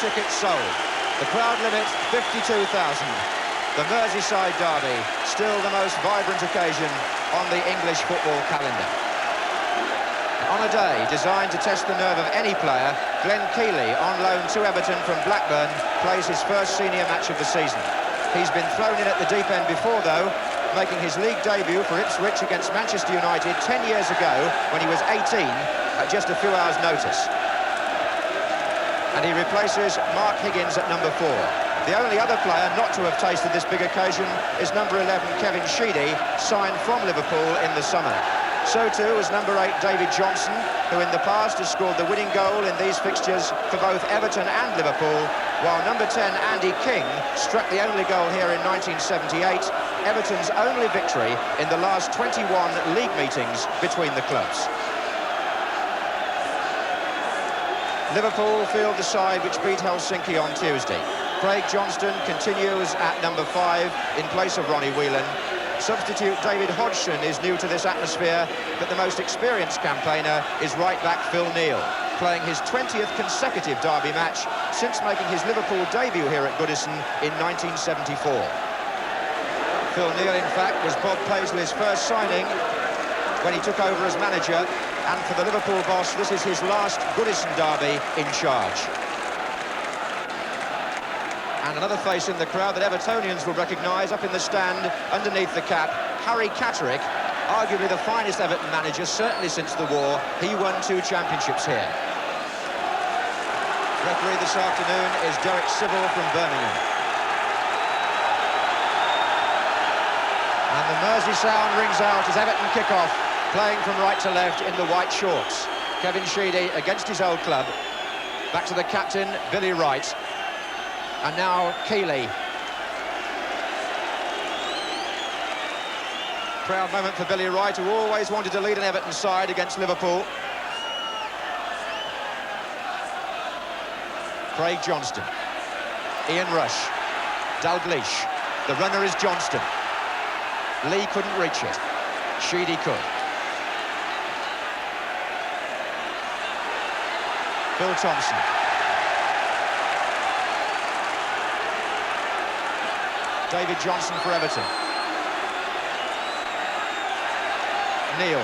tickets sold. The crowd limit, 52,000. The Merseyside derby, still the most vibrant occasion on the English football calendar. On a day designed to test the nerve of any player, Glenn Keeley, on loan to Everton from Blackburn, plays his first senior match of the season. He's been thrown in at the deep end before, though, making his league debut for Ipswich against Manchester United 10 years ago when he was 18 at just a few hours' notice. And he replaces Mark Higgins at number 4. The only other player not to have tasted this big occasion is number 11 Kevin Sheedy, signed from Liverpool in the summer. So too was number 8 David Johnson, who in the past has scored the winning goal in these fixtures for both Everton and Liverpool, while number 10 Andy King struck the only goal here in 1978, Everton's only victory in the last 21 league meetings between the clubs. Liverpool field the side which beat Helsinki on Tuesday. Craig Johnston continues at number 5 in place of Ronnie Whelan. Substitute David Hodgson is new to this atmosphere, but the most experienced campaigner is right-back Phil Neal, playing his 20th consecutive derby match since making his Liverpool debut here at Goodison in 1974. Phil Neal, in fact, was Bob Paisley's first signing when he took over as manager, and for the Liverpool boss, this is his last Goodison derby in charge. And another face in the crowd that Evertonians will recognise up in the stand underneath the cap, Harry Catterick, arguably the finest Everton manager, certainly since the war. He won 2 championships here. Referee this afternoon is Derek Sybil from Birmingham. And the Mersey sound rings out as Everton kick off, playing from right to left in the white shorts. Kevin Sheedy against his old club. Back to the captain, Billy Wright. And now Keeley. Proud moment for Billy Wright, who always wanted to lead an Everton side against Liverpool. Craig Johnston. Ian Rush. Dalglish. The runner is Johnston. Lee couldn't reach it. Sheedy could. Phil Thompson. David Johnson for Everton. Neal.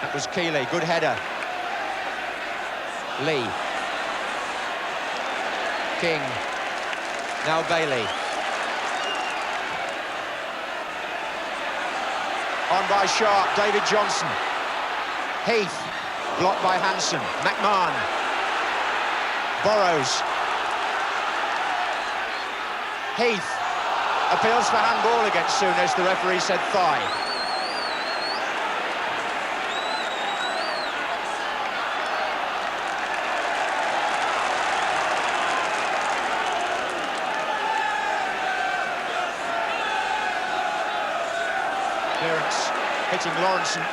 That was Keeley, good header. Lee. King. Now Bailey. On by Sharp, David Johnson. Heath, blocked by Hansen. McMahon. Burrows. Heath appeals for handball against Souness. The referee said thigh. Clearance hitting Lawrenson.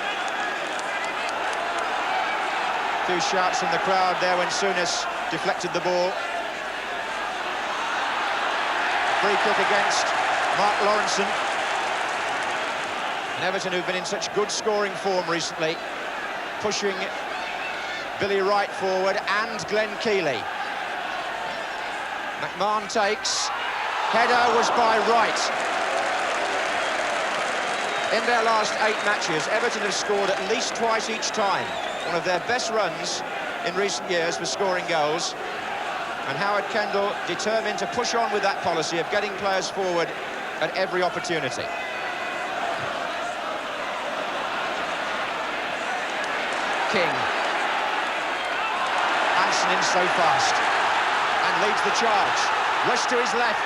A few shouts from the crowd there when Souness deflected the ball. Free kick against Mark Lawrenson. And Everton, who've been in such good scoring form recently, pushing Billy Wright forward and Glenn Keeley. McMahon takes. Header was by Wright. In their last 8 matches, Everton have scored at least twice each time. One of their best runs in recent years for scoring goals. And Howard Kendall determined to push on with that policy of getting players forward at every opportunity. King. Hansen in so fast. And leads the charge. Rush to his left.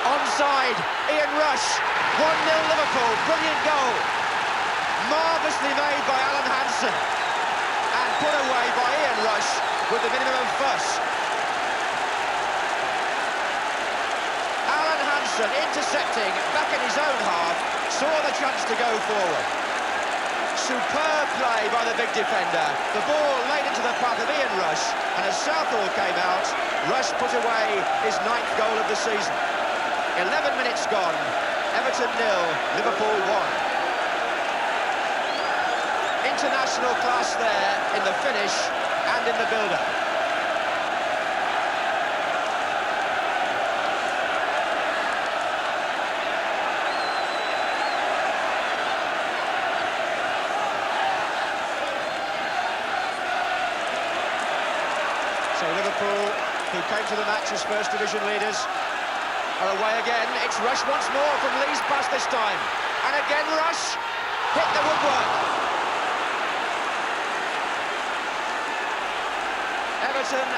Onside. Ian Rush. 1-0 Liverpool. Brilliant goal. Marvellously made by Alan Hansen. And put away by Ian Rush with the minimum of fuss. Alan Hansen intercepting back in his own half. Saw the chance to go forward. Superb play by the big defender. The ball laid into the path of Ian Rush. And as Southall came out, Rush put away his 9th goal of the season. 11 minutes gone. Everton 0, Liverpool 1. International class there in the finish and in the build-up. So Liverpool, who came to the match as First Division leaders, are away again. It's Rush once more from Lee's pass this time. And again Rush hit the woodwork. Everton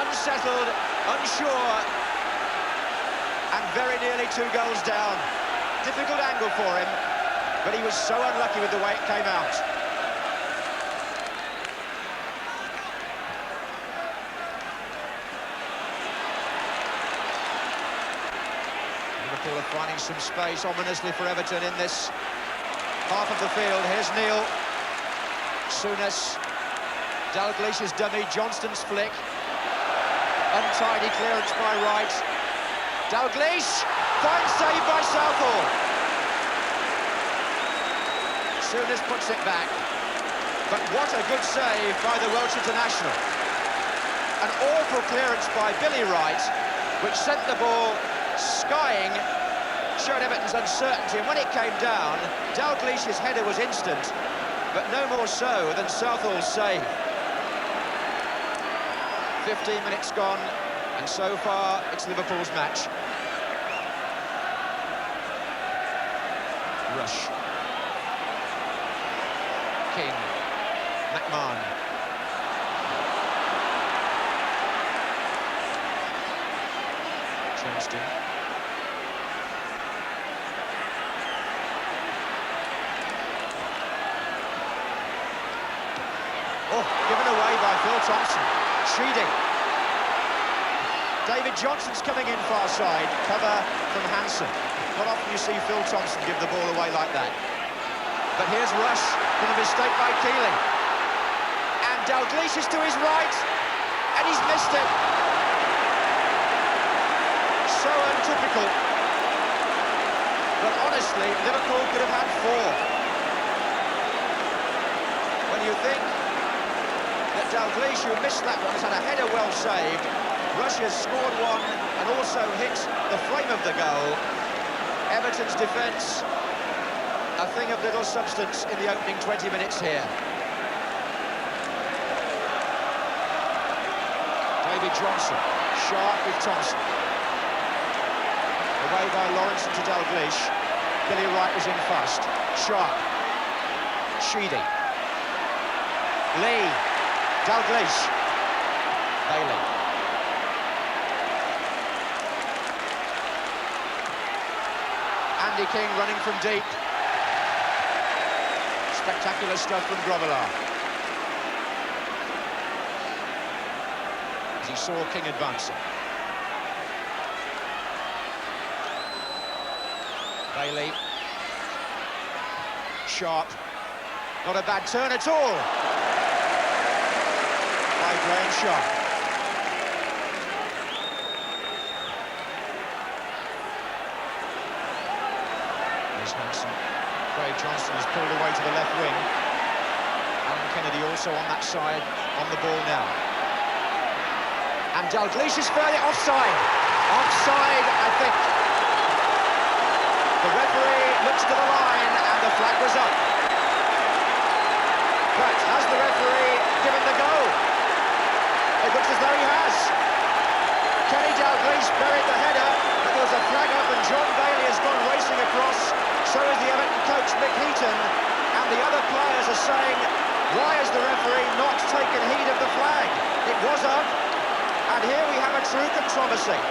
unsettled, unsure, and very nearly 2 goals down. Difficult angle for him, but he was so unlucky with the way it came out. Liverpool are finding some space ominously for Everton in this half of the field. Here's Neil. Souness. Dalglish's dummy, Johnston's flick. Untidy clearance by Wright. Dalglish, fine save by Southall. Souness puts it back. But what a good save by the Welsh international. An awful clearance by Billy Wright, which sent the ball skying, showed Everton's uncertainty, and when it came down, Dalglish's header was instant, but no more so than Southall's save. 15 minutes gone, and so far it's Liverpool's match. Rush. King. McMahon. Johnston. Oh, given away by Phil Thompson. Sheedy. David Johnson's coming in far side. Cover from Hansen. Not often you see Phil Thompson give the ball away like that. But here's Rush from a mistake by Keeling. And Dalglish is to his right. And he's missed it. So untypical. But honestly, Liverpool could have had 4. When you think that Dalglish, who missed that one, has had a header well saved. Rush has scored one and also hit the frame of the goal. Everton's defence, a thing of little substance in the opening 20 minutes here. David Johnson, sharp with Thompson. Away by Lawrence to Dalglish. Billy Wright was in fast. Sharp. Sheedy. Lee. Dalglish. Bailey. Andy King running from deep. Spectacular stuff from Grobbelaar. As he saw King advancing. Bailey. Sharp. Not a bad turn at all. By Graham Sharp. Here's Hansen. Craig Johnston is pulled away to the left wing. Alan Kennedy also on that side, on the ball now. And Dalglish is fairly offside. Offside, I think. The referee looks to the line and the flag was up. But has the referee given the go? It looks as though he has. Kenny Dalglish buried the header, but there was a flag up and John Bailey has gone racing across. So is the Everton coach, Mick Heaton, and the other players are saying, why has the referee not taken heed of the flag? It was up, and here we have a true controversy.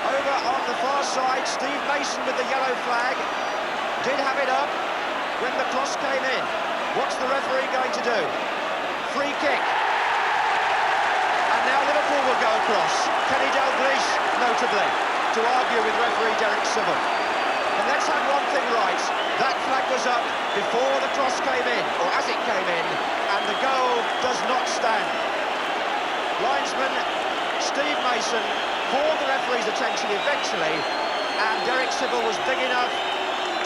Over on the far side, Steve Mason with the yellow flag did have it up when the cross came in. What's the referee going to do? Free kick. And now Liverpool will go across. Kenny Dalglish, notably, to argue with referee Derek Sybil. And let's have one thing right. That flag was up before the cross came in, or as it came in, and the goal does not stand. Linesman Steve Mason called the referee's attention eventually, and Derek Sybil was big enough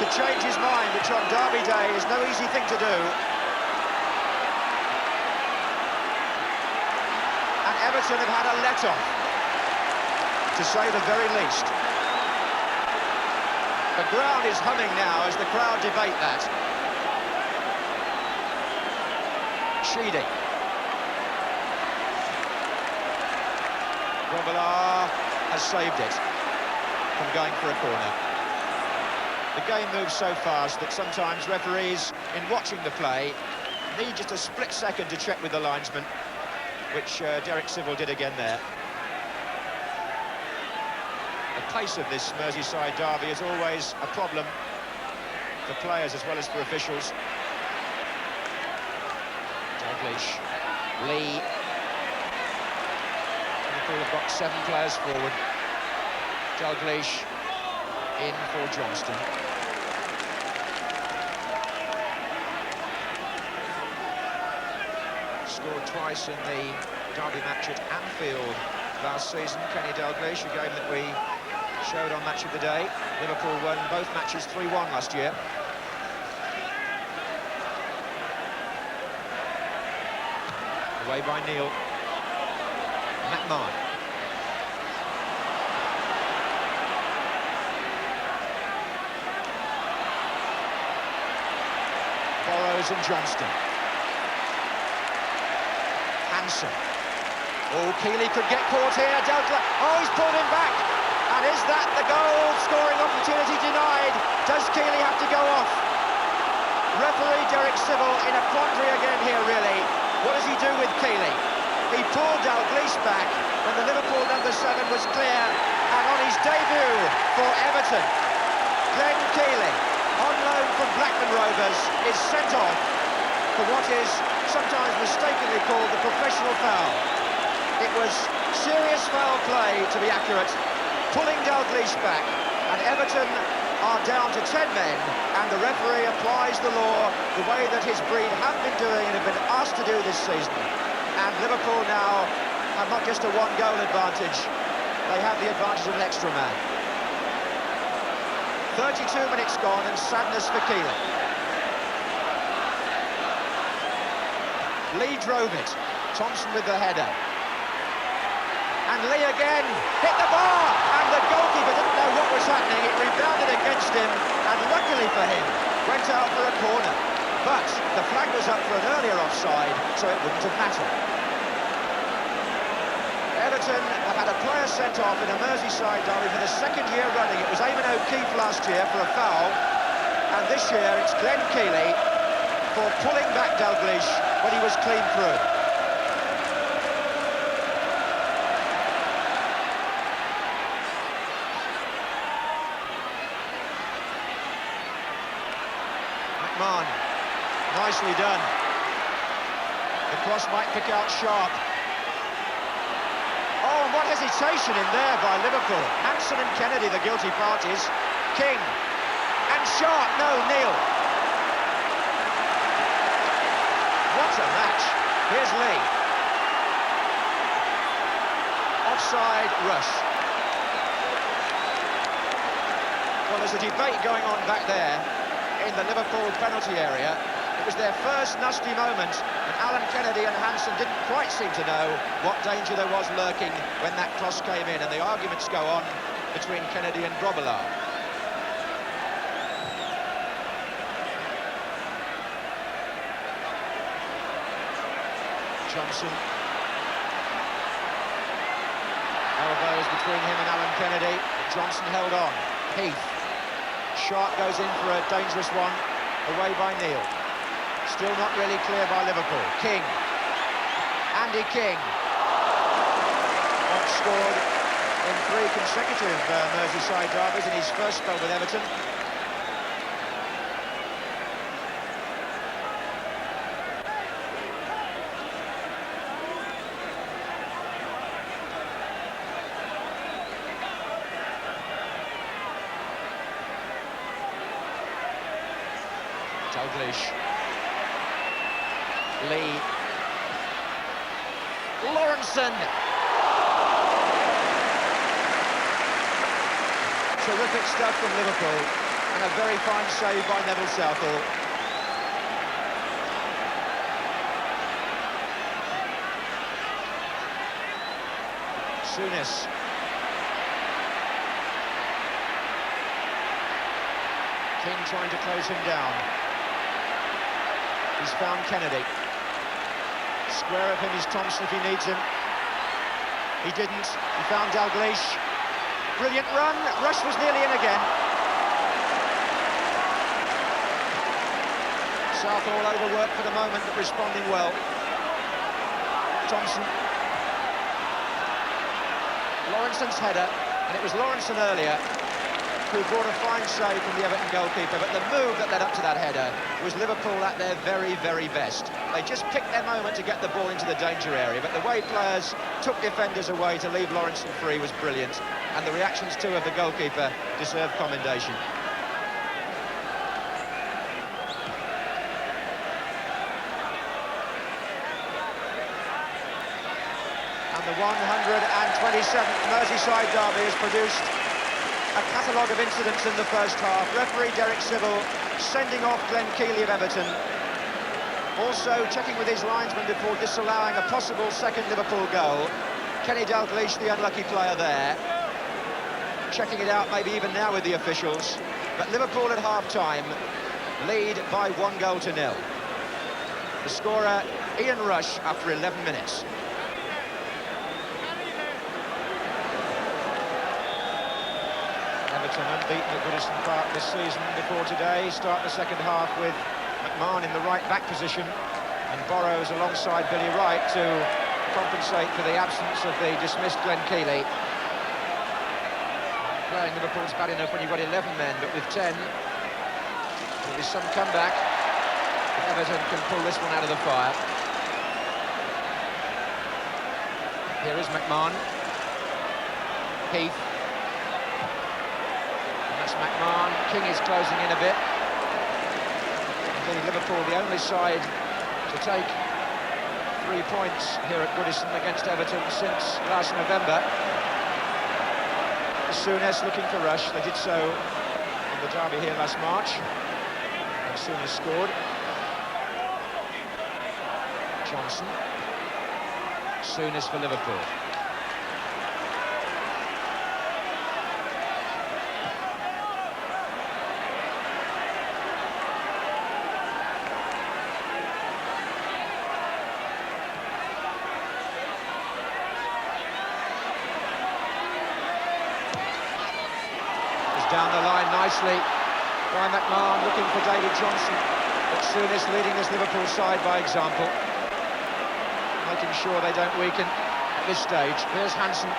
to change his mind, which on Derby Day is no easy thing to do. And Everton have had a let-off, to say the very least. The ground is humming now as the crowd debate that. Sheedy. Robillard has saved it from going for a corner. The game moves so fast that sometimes referees, in watching the play, need just a split second to check with the linesman, which Derek Sybil did again there. The pace of this Merseyside derby is always a problem for players as well as for officials. Dalglish, Lee. Liverpool have got 7 players forward. Dalglish in for Johnston. Scored twice in the derby match at Anfield last season, Kenny Dalglish, a game that we showed on Match of the Day. Liverpool won both matches 3-1 last year. Away by Neil. McMahon. Burrows and Johnston. Hansen. Oh, Keeley could get caught here. Oh, he's pulled him back. And is that the goal-scoring opportunity denied? Does Keeley have to go off? Referee Derek Sybil in a quandary again here, really. What does he do with Keeley? He pulled Dalglish back when the Liverpool number 7 was clear. And on his debut for Everton, Glenn Keeley, on loan from Blackburn Rovers, is sent off for what is sometimes mistakenly called the professional foul. It was serious foul play, to be accurate, pulling Dalglish back, and Everton are down to 10 men, and the referee applies the law the way that his breed have been doing and have been asked to do this season. And Liverpool now have not just a 1-goal advantage, they have the advantage of an extra man. 32 minutes gone, and sadness for Keeley. Lee drove it, Thompson with the header. And Lee again hit the bar, and the goalkeeper didn't know what was happening. It rebounded against him, and luckily for him, went out for a corner. But the flag was up for an earlier offside, so it wouldn't have mattered. Everton have had a player sent off in a Merseyside derby for the 2nd year running. It was Eamon O'Keefe last year for a foul, and this year it's Glenn Keeley for pulling back Dalglish when he was clean through. McMahon, nicely done. The cross might pick out Sharp. Oh, and what hesitation in there by Liverpool. Hansen and Kennedy, the guilty parties. King and Sharp, no, Neil. What a match. Here's Lee. Offside rush. Well, there's a debate going on back there in the Liverpool penalty area. It was their first nasty moment, and Alan Kennedy and Hansen didn't quite seem to know what danger there was lurking when that cross came in, and the arguments go on between Kennedy and Robillard. Johnson. Elbows between him and Alan Kennedy, but Johnson held on. Heath. Sharp goes in for a dangerous one, away by Neil. Still not really clear by Liverpool. King. Andy King. Once scored in 3 consecutive Merseyside derbies in his first spell with Everton. Dalglish. Lee. Lawrenson. Terrific stuff from Liverpool, and a very fine save by Neville Southall. Souness. King trying to close him down. He's found Kennedy. Square of him is Thompson if he needs him. He didn't. He found Dalglish. Brilliant run. Rush was nearly in again. Southall overworked for the moment, but responding well. Thompson. Lawrenson's header, and it was Lawrenson earlier who brought a fine save from the Everton goalkeeper, but the move that led up to that header was Liverpool at their very, very best. They just picked their moment to get the ball into the danger area, but the way players took defenders away to leave Lawrenson free was brilliant, and the reactions too of the goalkeeper deserve commendation. And the 127th Merseyside derby has produced a catalogue of incidents in the first half. Referee Derek Civil sending off Glenn Keely of Everton. Also checking with his linesman before disallowing a possible second Liverpool goal. Kenny Dalglish, the unlucky player there. Checking it out maybe even now with the officials. But Liverpool at half-time lead by 1-0. The scorer, Ian Rush, after 11 minutes. Everton unbeaten at Goodison Park this season before today. Start the second half with McMahon in the right-back position and Burrows alongside Billy Wright to compensate for the absence of the dismissed Glenn Keely. Playing Liverpool's bad enough when you've got 11 men, but with 10, there'll be some comeback if Everton can pull this one out of the fire. Here is McMahon. Heath. That's McMahon. King is closing in a bit. Indeed, Liverpool the only side to take 3 points here at Goodison against Everton since last November. Souness looking for Rush. They did so in the derby here last March. And Souness scored. Johnson. Souness for Liverpool. Down the line nicely by McMahon, looking for David Johnson, but Souness leading this Liverpool side by example, making sure they don't weaken at this stage. Here's Hansen.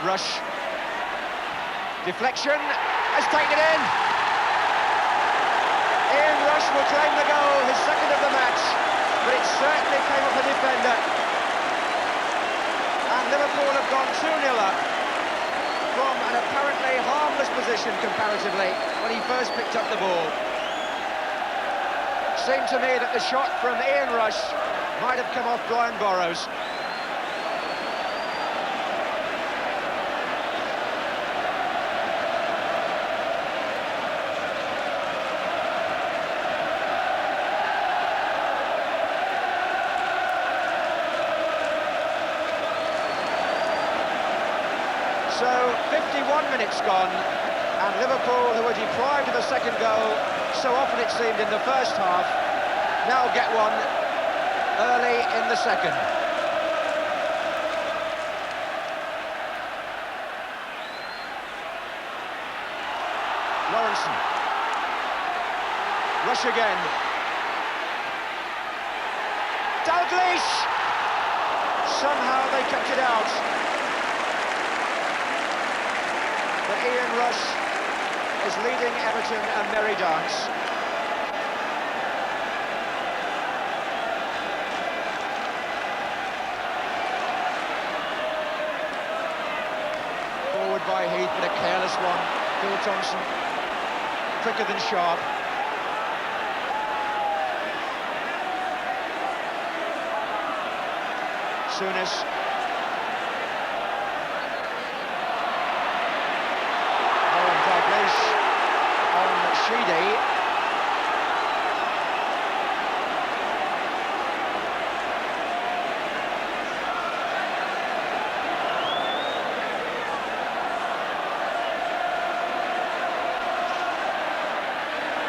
Rush. Deflection, has taken it in. Ian Rush will claim the goal, his second of the match, but it certainly came off a defender. And Liverpool have gone 2-0 up from an apparently harmless position comparatively when he first picked up the ball. Seemed to me that the shot from Ian Rush might have come off Brian Burrows. So, 51 minutes gone, and Liverpool, who were deprived of a second goal, so often it seemed in the first half, now get one early in the second. Lawrenson. Rush again. Dalglish! Somehow they kept it out. But Ian Rush is leading Everton a merry dance. Forward by Heath, but a careless one. Phil Thompson, quicker than sharp. Souness. Oh, and Dalglish on Sheedy.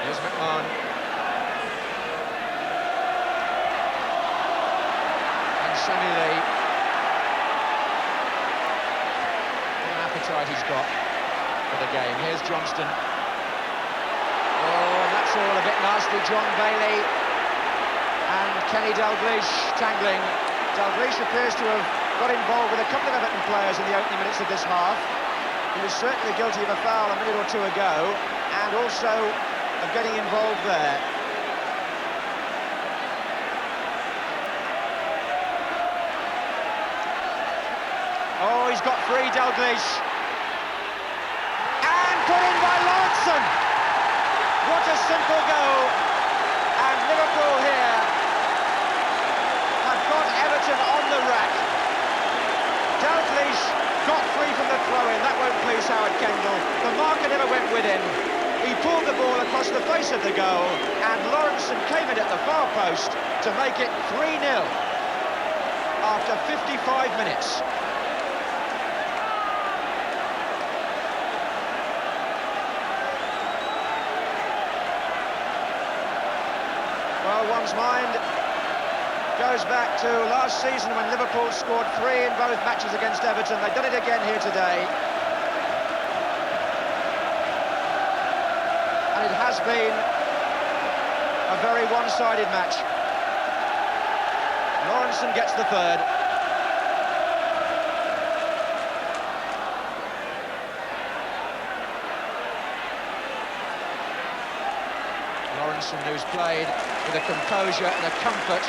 Here's McMahon. And Sammy Lee. What an appetite he's got for the game. Here's Johnston. Oh, and that's all a bit nasty. John Bailey and Kenny Dalglish tangling. Dalglish appears to have got involved with a couple of Everton players in the opening minutes of this half. He was certainly guilty of a foul a minute or two ago, and also of getting involved there. Oh, he's got free, Dalglish. And put in by Lawrenson. What a simple goal. And Liverpool here have got Everton on the rack. Dalglish got free from the throw-in. That won't please Howard Kendall. The marker never went with him. He pulled the ball across the face of the goal, and Lawrenson came in at the far post to make it 3-0 after 55 minutes. Well, one's mind goes back to last season when Liverpool scored 3 in both matches against Everton. They've done it again here today. And it has been a very one-sided match. Lawrenson gets the third. Lawrenson, who's played with a composure and a comfort,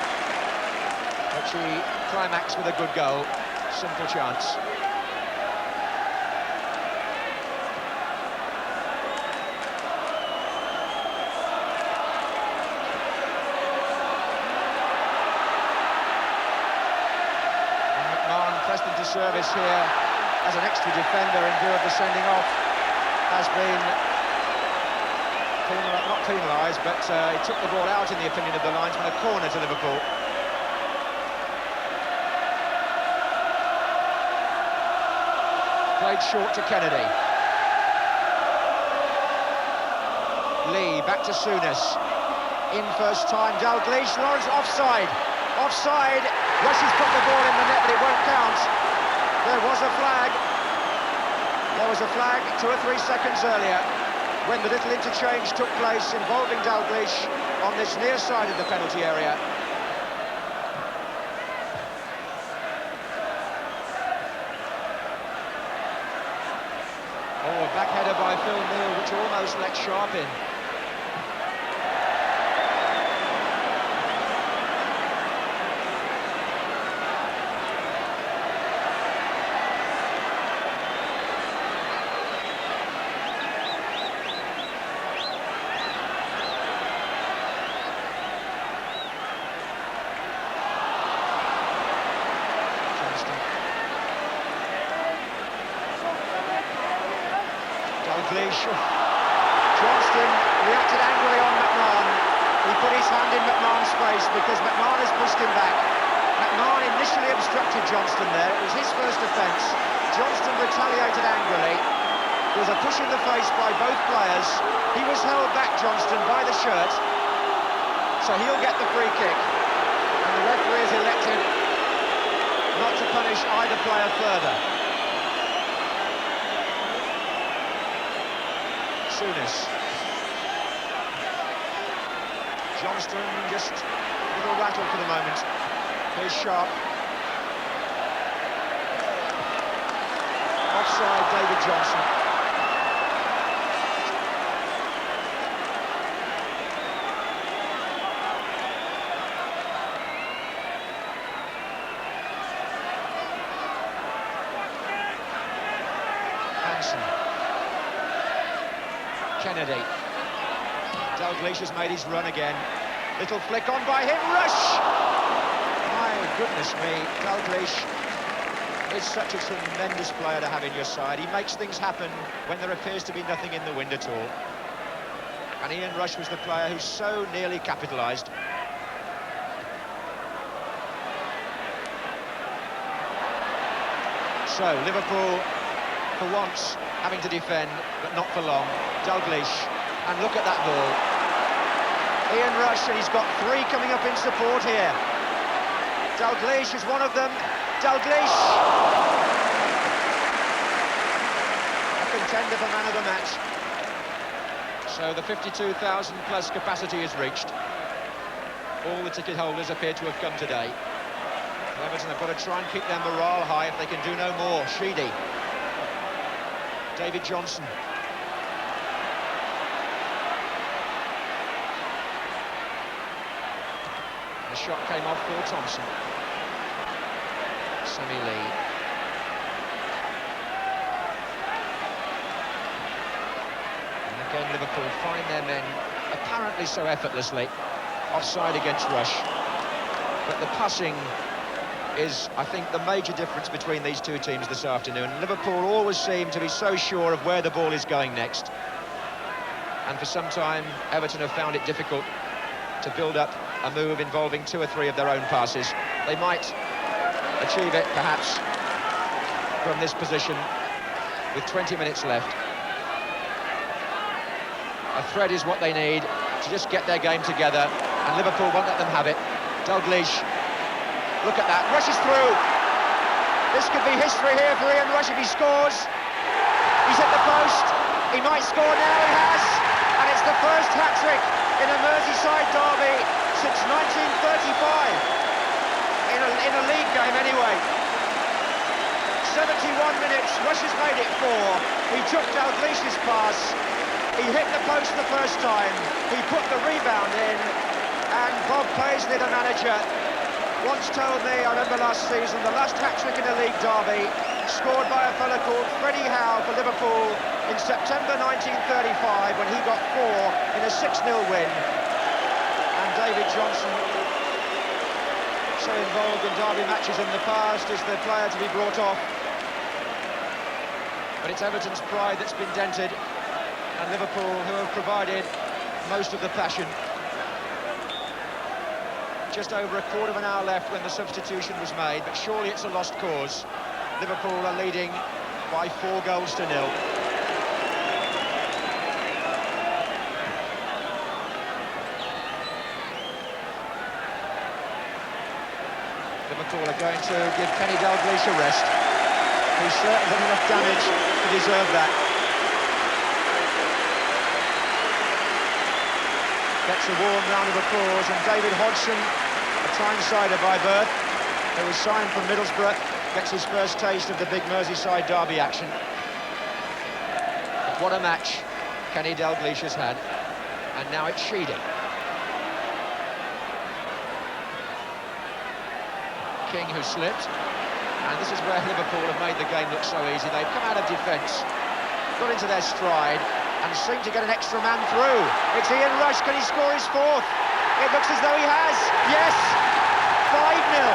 which he climaxed with a good goal. Simple chance. Pressed into service here as an extra defender in view of the sending off. Has been not penalised, but he took the ball out in the opinion of the linesman. A corner to Liverpool. Played short to Kennedy. Lee back to Souness. In first time, Dalglish. Lawrence offside. Offside. Russia's put the ball in the net, but it won't count. There was a flag. There was a flag 2 or 3 seconds earlier when the little interchange took place involving Dalglish on this near side of the penalty area. Oh, a back header by Phil Neal, which almost let Sharp in. Dalglish. Johnston reacted angrily on McMahon. He put his hand in McMahon's face because McMahon has pushed him back. McMahon initially obstructed Johnston there. It was his first offence. Johnston retaliated angrily. There was a push in the face by both players. He was held back, Johnston, by the shirt. So he'll get the free kick. And the referee is elected not to punish either player further. Souness. Johnston just a little rattled for the moment. Here's Sharp. Offside, David Johnson. Hansen. Kennedy. Dalglish has made his run again. Little flick on by him. Rush! My Goodness me, Dalglish is such a tremendous player to have in your side. He makes things happen when there appears to be nothing in the wind at all. And Ian Rush was the player who so nearly capitalised. So, Liverpool, for once, having to defend, but not for long. Dalglish, and look at that ball. Ian Rush, and he's got three coming up in support here. Dalglish is one of them. Dalglish! A contender for man of the match. So the 52,000 plus capacity is reached. All the ticket holders appear to have come today. Everton have got to try and keep their morale high if they can do no more. Sheedy. David Johnson. The shot came off for Thompson. Sammy Lee. And again Liverpool find their men apparently so effortlessly. Offside against Rush. But the passing is, I think, the major difference between these two teams this afternoon. Liverpool always seem to be so sure of where the ball is going next. And for some time, Everton have found it difficult to build up a move involving two or three of their own passes. They might achieve it, perhaps, from this position with 20 minutes left. A thread is what they need to just get their game together, and Liverpool won't let them have it. Dalglish, look at that, rushes through. This could be history here for Ian Rush if he scores. He's at the post, he might score now, he has, and it's the first hat-trick in a Merseyside derby since 1935. In a league game anyway. 71 minutes, Rush has made it 4. He took Dalglish's pass, he hit the post the first time, he put the rebound in, and Bob Paisley, the manager, once told me, I remember last season, the last hat-trick in a league derby, scored by a fella called Freddie Howe for Liverpool in September 1935, when he got 4 in a 6-0 win. And David Johnson, so involved in derby matches in the past, is the player to be brought off. But it's Everton's pride that's been dented, and Liverpool who have provided most of the passion. Just over a quarter of an hour left when the substitution was made, but surely it's a lost cause. Liverpool are leading by 4 goals to 0. Liverpool are going to give Kenny Dalglish a rest. He's certainly done enough damage to deserve that. Gets a warm round of applause, and David Hodgson, a Tyneside by birth, who was signed from Middlesbrough, gets his first taste of the big Merseyside derby action. But what a match Kenny Dalglish has had, and now it's Sheedy. King, who slipped, and this is where Liverpool have made the game look so easy. They've come out of defence, got into their stride, and seem to get an extra man through. It's Ian Rush, can he score his 4th? It looks as though he has, yes! 5-0.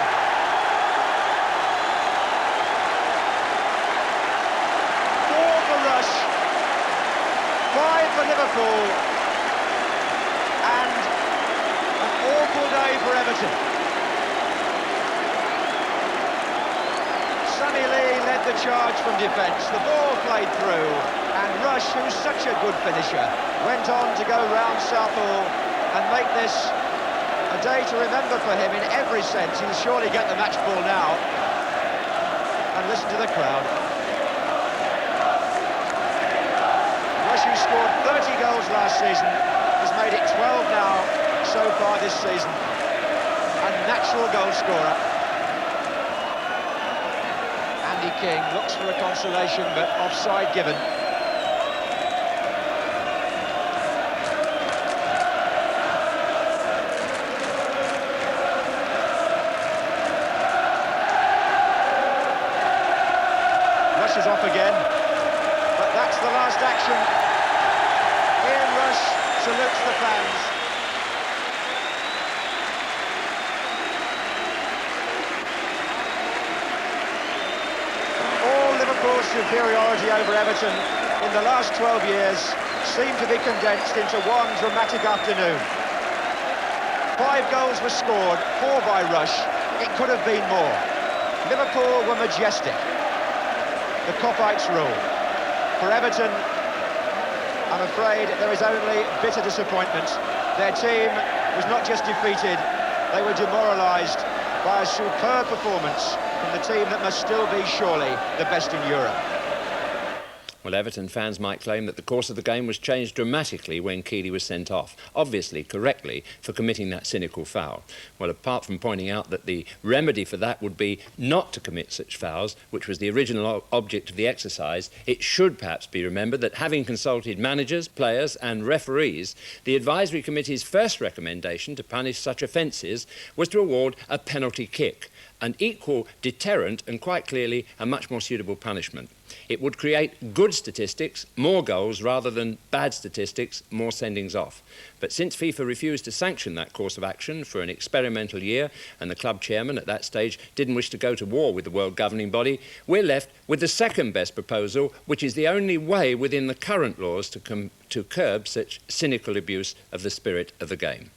4 for Rush, 5 for Liverpool, and an awful day for Everton. Sammy Lee led the charge from defence, the ball played through, and Rush, who's such a good finisher, went on to go round Southall and make this a day to remember for him in every sense. He'll surely get the match ball now. And listen to the crowd. Rush, who scored 30 goals last season, has made it 12 now so far this season. A natural goal scorer. Andy King looks for a consolation, but offside given. Rush is off again, but that's the last action. Ian Rush salutes the fans. superiority over Everton in the last 12 years seemed to be condensed into one dramatic afternoon. 5 goals were scored, 4 by Rush. It could have been more. Liverpool were majestic. The Copites rule. For Everton, I'm afraid there is only bitter disappointment. Their team was not just defeated, they were demoralised by a superb performance from the team that must still be surely the best in Europe. Well, Everton fans might claim that the course of the game was changed dramatically when Keeley was sent off, obviously correctly, for committing that cynical foul. Well, apart from pointing out that the remedy for that would be not to commit such fouls, which was the original object of the exercise, it should perhaps be remembered that having consulted managers, players and referees, the advisory committee's first recommendation to punish such offences was to award a penalty kick, an equal deterrent and quite clearly a much more suitable punishment. It would create good statistics, more goals, rather than bad statistics, more sendings off. But since FIFA refused to sanction that course of action for an experimental year, and the club chairman at that stage didn't wish to go to war with the world governing body, we're left with the second best proposal, which is the only way within the current laws to curb such cynical abuse of the spirit of the game.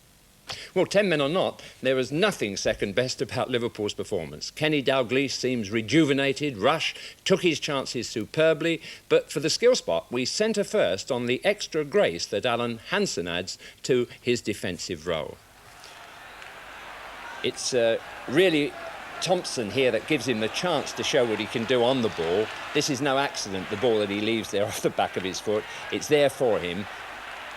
Well, 10 men or not, there was nothing second best about Liverpool's performance. Kenny Dalglish seems rejuvenated, Rush took his chances superbly, but for the skill spot, we centre first on the extra grace that Alan Hansen adds to his defensive role. It's really Thompson here that gives him the chance to show what he can do on the ball. This is no accident, the ball that he leaves there off the back of his foot. It's there for him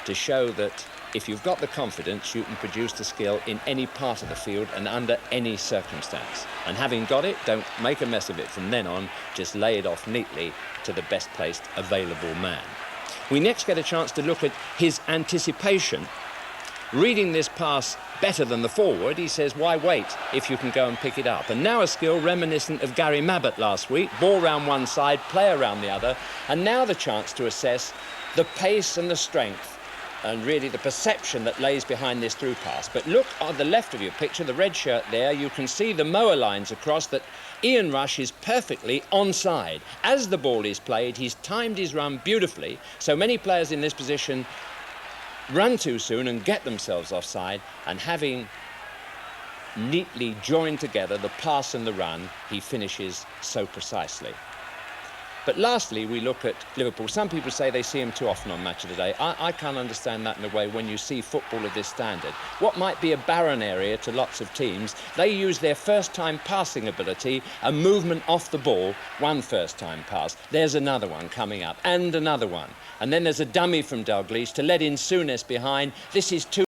to show that if you've got the confidence, you can produce the skill in any part of the field and under any circumstance. And having got it, don't make a mess of it from then on, just lay it off neatly to the best placed available man. We next get a chance to look at his anticipation. Reading this pass better than the forward, he says, why wait if you can go and pick it up? And now a skill reminiscent of Gary Mabbott last week, ball round one side, play around the other, and now the chance to assess the pace and the strength and really the perception that lays behind this through pass. But look on the left of your picture, the red shirt there, you can see the mower lines across that Ian Rush is perfectly onside. As the ball is played, he's timed his run beautifully, so many players in this position run too soon and get themselves offside, and having neatly joined together the pass and the run, he finishes so precisely. But lastly, we look at Liverpool. Some people say they see him too often on Match of the Day. I can't understand that in a way when you see football of this standard. What might be a barren area to lots of teams, they use their first-time passing ability, a movement off the ball, one first-time pass. There's another one coming up, and another one. And then there's a dummy from Dalglish to let in Souness behind. This is two